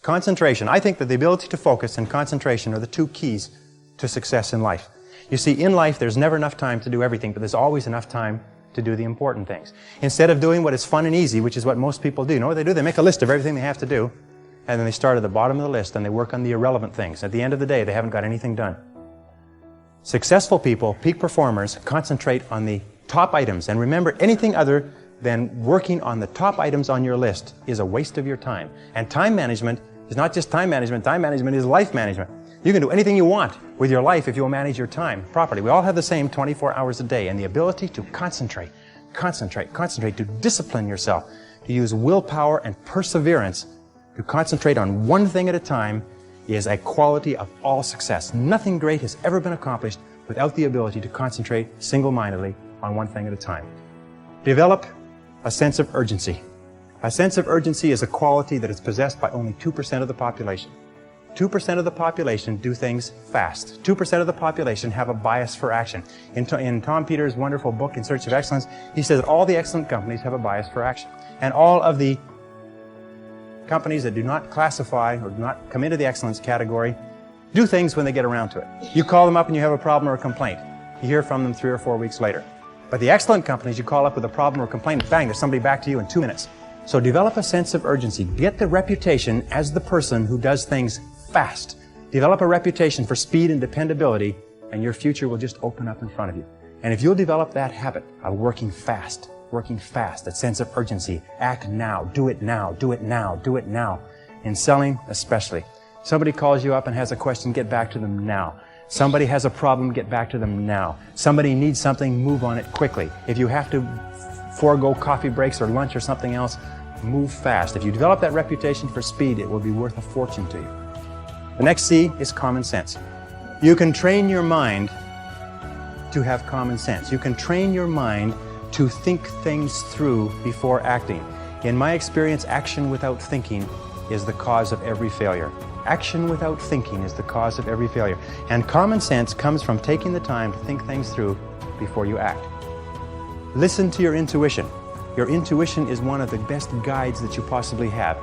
Concentration. I think that the ability to focus and concentration are the two keys to success in life. You see, in life, there's never enough time to do everything, but there's always enough time to do the important things. Instead of doing what is fun and easy, which is what most people do, you know what they do? They make a list of everything they have to do, and then they start at the bottom of the list and they work on the irrelevant things. At the end of the day, they haven't got anything done. Successful people, peak performers, concentrate on the top items. And remember, anything other than working on the top items on your list is a waste of your time. And time management is not just time management is life management. You can do anything you want with your life if you'll manage your time properly. We all have the same 24 hours a day, and the ability to concentrate, to discipline yourself, to use willpower and perseverance, to concentrate on one thing at a time is a quality of all success. Nothing great has ever been accomplished without the ability to concentrate single-mindedly on one thing at a time. Develop a sense of urgency. A sense of urgency is a quality that is possessed by only 2% of the population. 2% of the population do things fast. 2% of the population have a bias for action. In Tom Peters' wonderful book, In Search of Excellence, he says that all the excellent companies have a bias for action. And all of the companies that do not classify or do not come into the excellence category do things when they get around to it. You call them up and you have a problem or a complaint. You hear from them 3 or 4 weeks later. But the excellent companies, you call up with a problem or a complaint, bang, there's somebody back to you in 2 minutes. So develop a sense of urgency. Get the reputation as the person who does things fast. Develop a reputation for speed and dependability, and your future will just open up in front of you. And if you'll develop that habit of working fast, that sense of urgency, act now, do it now, do it now, do it now. In selling especially. Somebody calls you up and has a question, get back to them now. Somebody has a problem, get back to them now. Somebody needs something, move on it quickly. If you have to forego coffee breaks or lunch or something else, move fast. If you develop that reputation for speed, it will be worth a fortune to you. The next C is common sense. You can train your mind to have common sense. You can train your mind to think things through before acting. In my experience, action without thinking is the cause of every failure. Action without thinking is the cause of every failure. And common sense comes from taking the time to think things through before you act. Listen to your intuition. Your intuition is one of the best guides that you possibly have.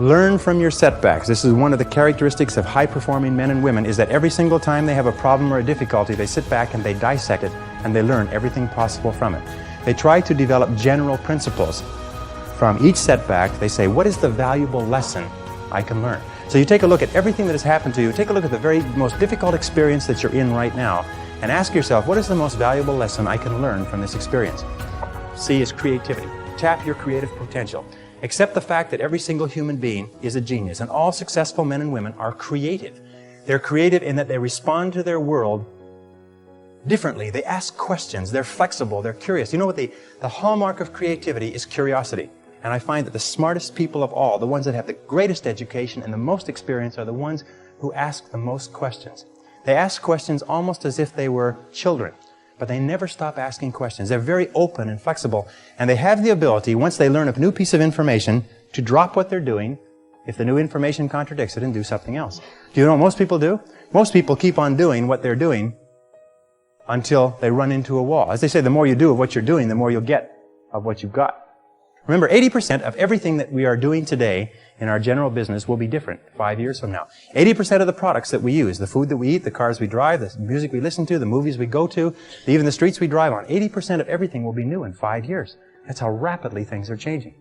Learn from your setbacks. This is one of the characteristics of high-performing men and women, is that every single time they have a problem or a difficulty, they sit back and they dissect it and they learn everything possible from it. They try to develop general principles. From each setback, they say, what is the valuable lesson I can learn? So you take a look at everything that has happened to you, take a look at the very most difficult experience that you're in right now, and ask yourself, what is the most valuable lesson I can learn from this experience? C is creativity. Tap your creative potential. Accept the fact that every single human being is a genius, and all successful men and women are creative. They're creative in that they respond to their world differently. They ask questions. They're flexible. They're curious. You know what the hallmark of creativity is? Curiosity. And I find that the smartest people of all, the ones that have the greatest education and the most experience, are the ones who ask the most questions. They ask questions almost as if they were children, but they never stop asking questions. They're very open and flexible, and they have the ability, once they learn a new piece of information, to drop what they're doing if the new information contradicts it and do something else. Do you know what most people do? Most people keep on doing what they're doing until they run into a wall. As they say, the more you do of what you're doing, the more you'll get of what you've got. Remember, 80% of everything that we are doing today in our general business will be different 5 years from now. 80% of the products that we use, the food that we eat, the cars we drive, the music we listen to, the movies we go to, even the streets we drive on, 80% of everything will be new in 5 years. That's how rapidly things are changing.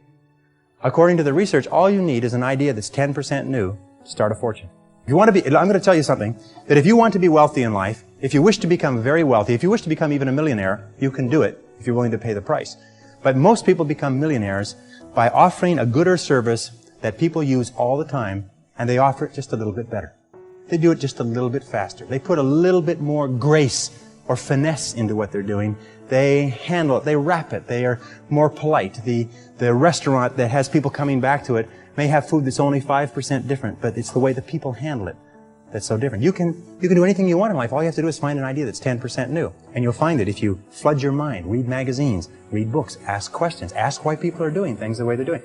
According to the research, all you need is an idea that's 10% new to start a fortune. If you want to be, I'm going to tell you something, that if you want to be wealthy in life, if you wish to become very wealthy, if you wish to become even a millionaire, you can do it if you're willing to pay the price. But most people become millionaires by offering a good or service that people use all the time, and they offer it just a little bit better. They do it just a little bit faster. They put a little bit more grace or finesse into what they're doing. They handle it. They wrap it. They are more polite. The restaurant that has people coming back to it may have food that's only 5% different, but it's the way the people handle it that's so different. You can do anything you want in life. All you have to do is find an idea that's 10% new. And you'll find it if you flood your mind, read magazines, read books, ask questions, ask why people are doing things the way they're doing.